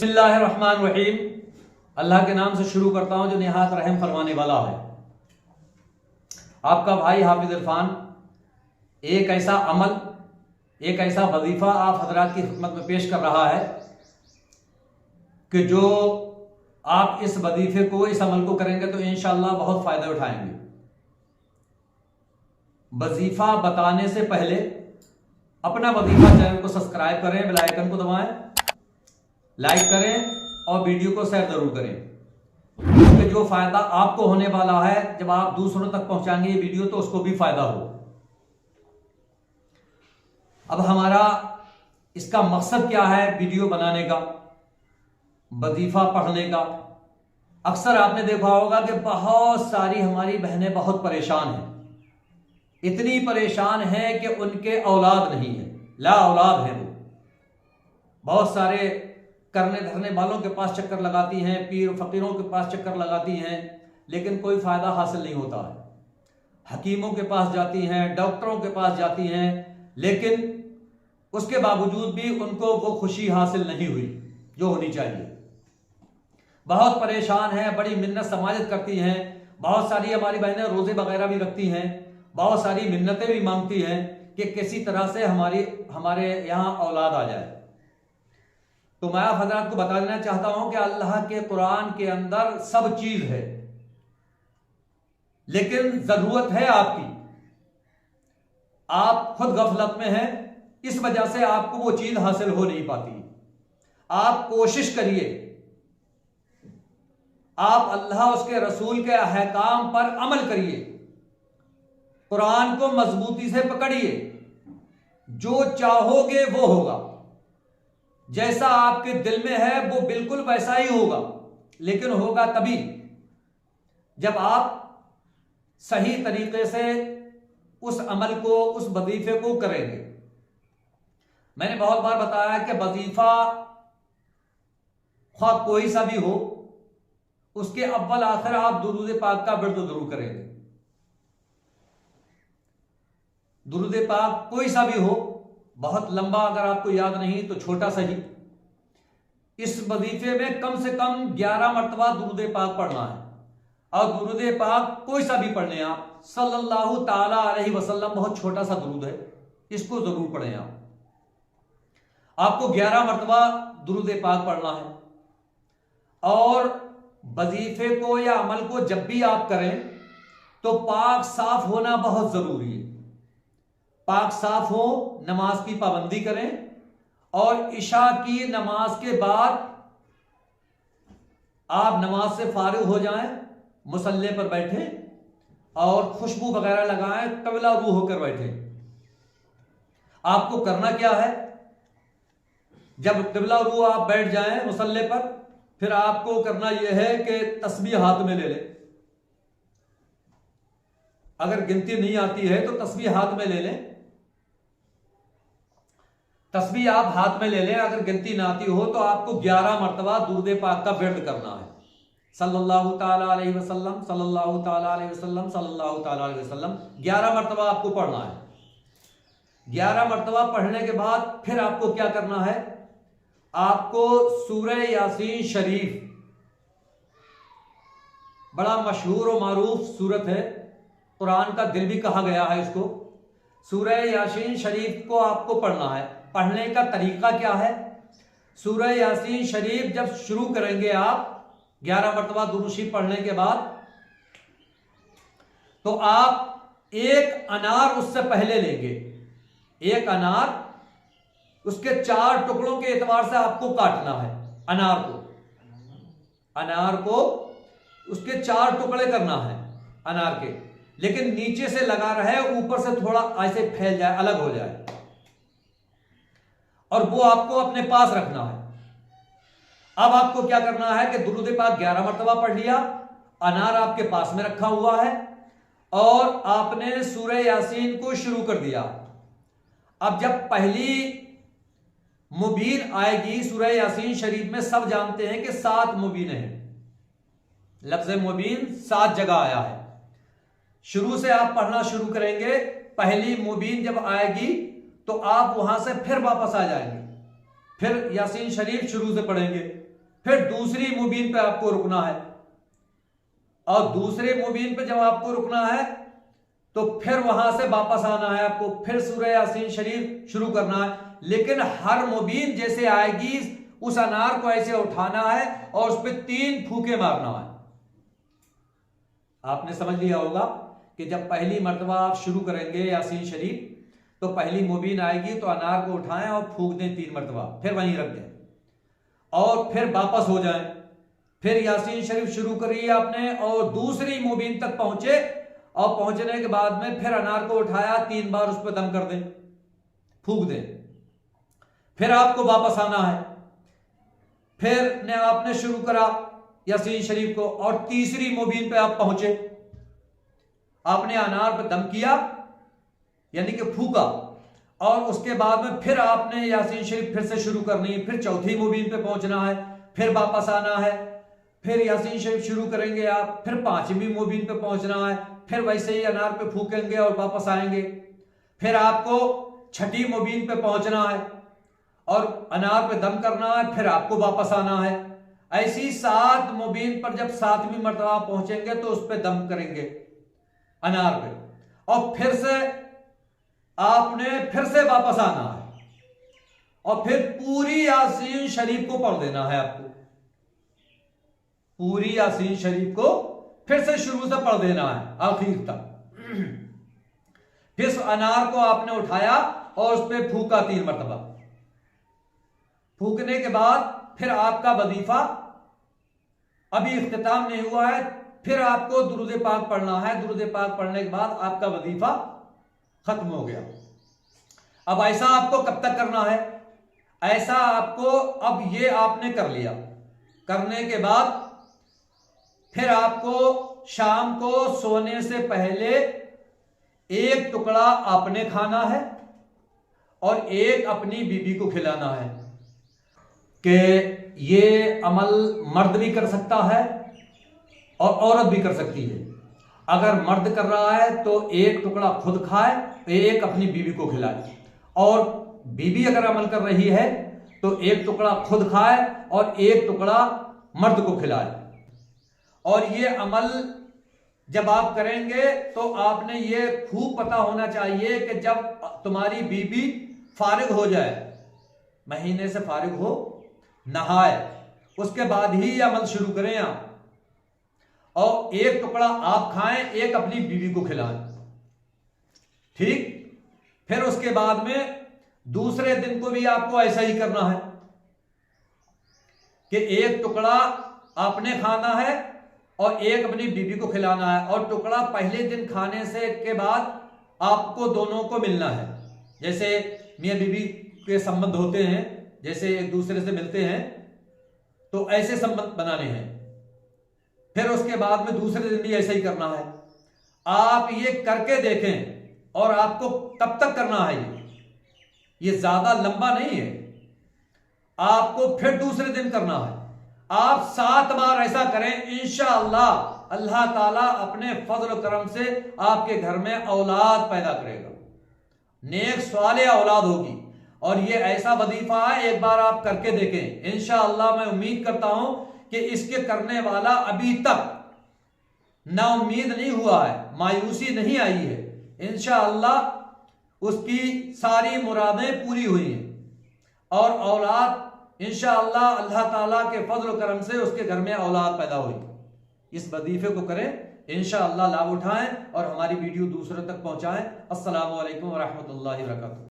बिस्मिल्लाहिर्रहमानिर्रहीम। अल्लाह के नाम से शुरू करता हूं जो निहायत रहम फरमाने वाला है। आपका भाई हाफिज इरफान एक ऐसा अमल, एक ऐसा वजीफा आप हजरात की खिदमत में पेश कर रहा है कि जो आप इस वजीफे को, इस अमल को करेंगे तो इंशाअल्लाह बहुत फायदा उठाएंगे। वजीफा बताने से पहले अपना वजीफा चैनल को सब्सक्राइब करें, बेल आइकन को दबाएं, लाइक करें और वीडियो को शेयर जरूर करें, क्योंकि जो फायदा आपको होने वाला है जब आप दूसरों तक पहुंचाएंगे ये वीडियो तो उसको भी फायदा हो। अब हमारा इसका मकसद क्या है वीडियो बनाने का, वजीफा पढ़ने का। अक्सर आपने देखा होगा कि बहुत सारी हमारी बहनें बहुत परेशान हैं, इतनी परेशान हैं कि उनके औलाद नहीं है, ला औलाद है। वो बहुत सारे करने धरने वालों के पास चक्कर लगाती हैं, पीर फकीरों के पास चक्कर लगाती हैं, लेकिन कोई फायदा हासिल नहीं होता है। हकीमों के पास जाती हैं, डॉक्टरों के पास जाती हैं, लेकिन उसके बावजूद भी उनको वो खुशी हासिल नहीं हुई जो होनी चाहिए। बहुत परेशान हैं, बड़ी मिन्नत समाजत करती हैं। बहुत सारी हमारी बहनें रोजे वगैरह भी रखती हैं, बहुत सारी मिन्नतें भी मांगती हैं कि किसी तरह से हमारे यहाँ औलाद आ जाए। तो मैं आप हजरात को बता देना चाहता हूं कि अल्लाह के कुरान के अंदर सब चीज है, लेकिन जरूरत है आपकी। आप खुद गफलत में हैं, इस वजह से आपको वो चीज हासिल हो नहीं पाती। आप कोशिश करिए, आप अल्लाह उसके रसूल के अहकाम पर अमल करिए, कुरान को मजबूती से पकड़िए। जो चाहोगे वो होगा, जैसा आपके दिल में है वो बिल्कुल वैसा ही होगा, लेकिन होगा तभी जब आप सही तरीके से उस अमल को, उस वजीफे को करेंगे। मैंने बहुत बार बताया कि वजीफा ख्वाह कोई सा भी हो, उसके अव्वल आखिर आप दुरूद पाक का विर्द जरूर करेंगे। दुरूद पाक कोई सा भी हो, बहुत लंबा अगर आपको याद नहीं तो छोटा सही। इस वजीफे में कम से कम 11 मरतबा दुरूद पाक पढ़ना है, और दुरूद पाक कोई सा भी पढ़ने आप, सल्लल्लाहु ताला अलैहि वसल्लम बहुत छोटा सा दुरूद है, इसको जरूर पढ़ें आप। आपको 11 मरतबा दुरूद पाक पढ़ना है। और वजीफे को या अमल को जब भी आप करें तो पाक साफ होना बहुत जरूरी है। पाक साफ हो, नमाज की पाबंदी करें, और इशा की नमाज के बाद आप नमाज से फारिग हो जाएं, मुसल्ले पर बैठें और खुशबू वगैरह लगाएं, कबला रूह होकर बैठें। आपको करना क्या है, जब किबला रूह आप बैठ जाएं मुसल्ले पर, फिर आपको करना यह है कि तस्बीह हाथ में ले लें। अगर गिनती नहीं आती है तो तस्बीह हाथ में ले लें, तस्बीह आप हाथ में ले लें। अगर गिनती ना आती हो तो आपको 11 मरतबा दुरूद पाक का विर्द करना है। सल्लल्लाहु ताला अलैहि वसल्लम, सल्लल्लाहु ताला अलैहि वसल्लम, सल्लल्लाहु ताला अलैहि वसल्लम 11 मरतबा आपको पढ़ना है। 11 मरतबा पढ़ने के बाद फिर आपको क्या करना है, आपको सूरह यासीन शरीफ, बड़ा मशहूर और मारूफ सूरत है, कुरान का दिल भी कहा गया है इसको। सूरह यासीन शरीफ को आपको पढ़ना है। पढ़ने का तरीका क्या है, सूरह यासीन शरीफ जब शुरू करेंगे आप 11 मरतबा दुरूद शरीफ पढ़ने के बाद, तो आप एक अनार उससे पहले लेंगे। एक अनार, उसके 4 टुकड़ों के एतबार से आपको काटना है। अनार को उसके 4 टुकड़े करना है अनार के, लेकिन नीचे से लगा रहे, ऊपर से थोड़ा ऐसे फैल जाए, अलग हो जाए, और वो आपको अपने पास रखना है। अब आपको क्या करना है कि दुरूद पाक 11 मरतबा पढ़ लिया, अनार आपके पास में रखा हुआ है, और आपने सूरह यासीन को शुरू कर दिया। अब जब पहली मुबीन आएगी सूरह यासीन शरीफ में, सब जानते हैं कि 7 मुबीन है, लफ्ज मुबीन 7 जगह आया है। शुरू से आप पढ़ना शुरू करेंगे, पहली मुबीन जब आएगी तो आप वहां से फिर वापस आ जाएंगे, फिर यासीन शरीफ शुरू से पढ़ेंगे, फिर दूसरी मुबीन पे आपको रुकना है, और दूसरे मुबीन पे जब आपको रुकना है तो फिर वहां से वापस आना है, आपको फिर सूरह यासीन शरीफ शुरू करना है। लेकिन हर मुबीन जैसे आएगी उस अनार को ऐसे उठाना है और उस पर 3 फूके मारना है। आपने समझ लिया होगा कि जब पहली मर्तबा आप शुरू करेंगे यासीन शरीफ तो पहली मुबीन आएगी तो अनार को उठाएं और फूक दें 3 मर्तबा, फिर वहीं रख दें और फिर वापस हो जाएं। फिर यासीन शरीफ शुरू करिए आपने और दूसरी मुबीन तक पहुंचे, और पहुंचने के बाद में फिर अनार को उठाया, 3 बार उस पर दम कर दें, फूक दें, फिर आपको वापस आना है। फिर ने आपने शुरू करा यासीन शरीफ को और तीसरी मुबीन पे आप पहुंचे, आपने अनार पर दम किया यानी कि फूका, और उसके बाद में फिर आपने यासीन शरीफ फिर से शुरू करनी है, फिर चौथी मुबीन पे पहुंचना है, फिर वापस आना है, फिर यासीन शरीफ शुरू करेंगे आप, फिर 5वीं मुबीन पे पहुंचना है, फिर वैसे ही अनार पे फूकेंगे और वापस आएंगे, फिर आपको 6ठी मुबीन पे पहुंचना है और अनार पे दम करना है, फिर आपको वापस आना है। ऐसी 7 मुबीन पर जब 7वीं मर्तबा पहुंचेंगे तो उस पर दम करेंगे अनार पे, और फिर से आपने फिर से वापस आना है और फिर पूरी यासीन शरीफ को पढ़ देना है आपको, पूरी यासीन शरीफ को फिर से शुरू से पढ़ देना है आखिर तक। फिर अनार को आपने उठाया और उस पर फूका 3 मर्तबा, फूकने के बाद फिर आपका वजीफा अभी इख्तिताम नहीं हुआ है, फिर आपको दुरूद पाक पढ़ना है, दुरूद पाक पढ़ने के बाद आपका वजीफा खत्म हो गया। अब ऐसा आपको कब तक करना है? ऐसा आपको अब ये आपने कर लिया, करने के बाद फिर आपको शाम को सोने से पहले 1 टुकड़ा आपने खाना है और 1 अपनी बीबी को खिलाना है। कि ये अमल मर्द भी कर सकता है और औरत भी कर सकती है। अगर मर्द कर रहा है तो 1 टुकड़ा खुद खाए, 1 अपनी बीबी को खिलाए, और बीबी अगर अमल कर रही है तो 1 टुकड़ा खुद खाए और 1 टुकड़ा मर्द को खिलाए। और ये अमल जब आप करेंगे तो आपने ये खूब पता होना चाहिए कि जब तुम्हारी बीबी फारिग हो जाए, महीने से फारिग हो, नहाए, उसके बाद ही ये अमल शुरू करें आप, और 1 टुकड़ा आप खाएं, 1 अपनी बीबी को खिलाएं, ठीक। फिर उसके बाद में दूसरे दिन को भी आपको ऐसा ही करना है कि 1 टुकड़ा आपने खाना है और 1 अपनी बीबी को खिलाना है, और टुकड़ा पहले दिन खाने से के बाद आपको दोनों को मिलना है। जैसे मियां बीबी के संबंध होते हैं, जैसे एक दूसरे से मिलते हैं, तो ऐसे संबंध बनाने हैं। फिर उसके बाद में दूसरे दिन भी ऐसा ही करना है। आप ये करके देखें, और आपको तब तक करना है, ये ज्यादा लंबा नहीं है, आपको फिर दूसरे दिन करना है। आप 7 बार ऐसा करें, इंशाअल्लाह अल्लाह ताला अपने फजल करम से आपके घर में औलाद पैदा करेगा, नेक स्वाले औलाद होगी। और ये ऐसा वजीफा है, एक बार आप करके देखें, इंशाअल्लाह मैं उम्मीद करता हूं कि इसके करने वाला अभी तक ना उम्मीद नहीं हुआ है, मायूसी नहीं आई है, इंशाअल्लाह उसकी सारी मुरादें पूरी हुई हैं और औलाद इंशाअल्लाह अल्लाह ताला के फजल करम से उसके घर में औलाद पैदा हुई। इस वजीफे को करें, इंशाअल्लाह लाभ उठाएं और हमारी वीडियो दूसरों तक पहुंचाएं। अस्सलामु अलैकुम व रहमतुल्लाहि व बरकातुहू।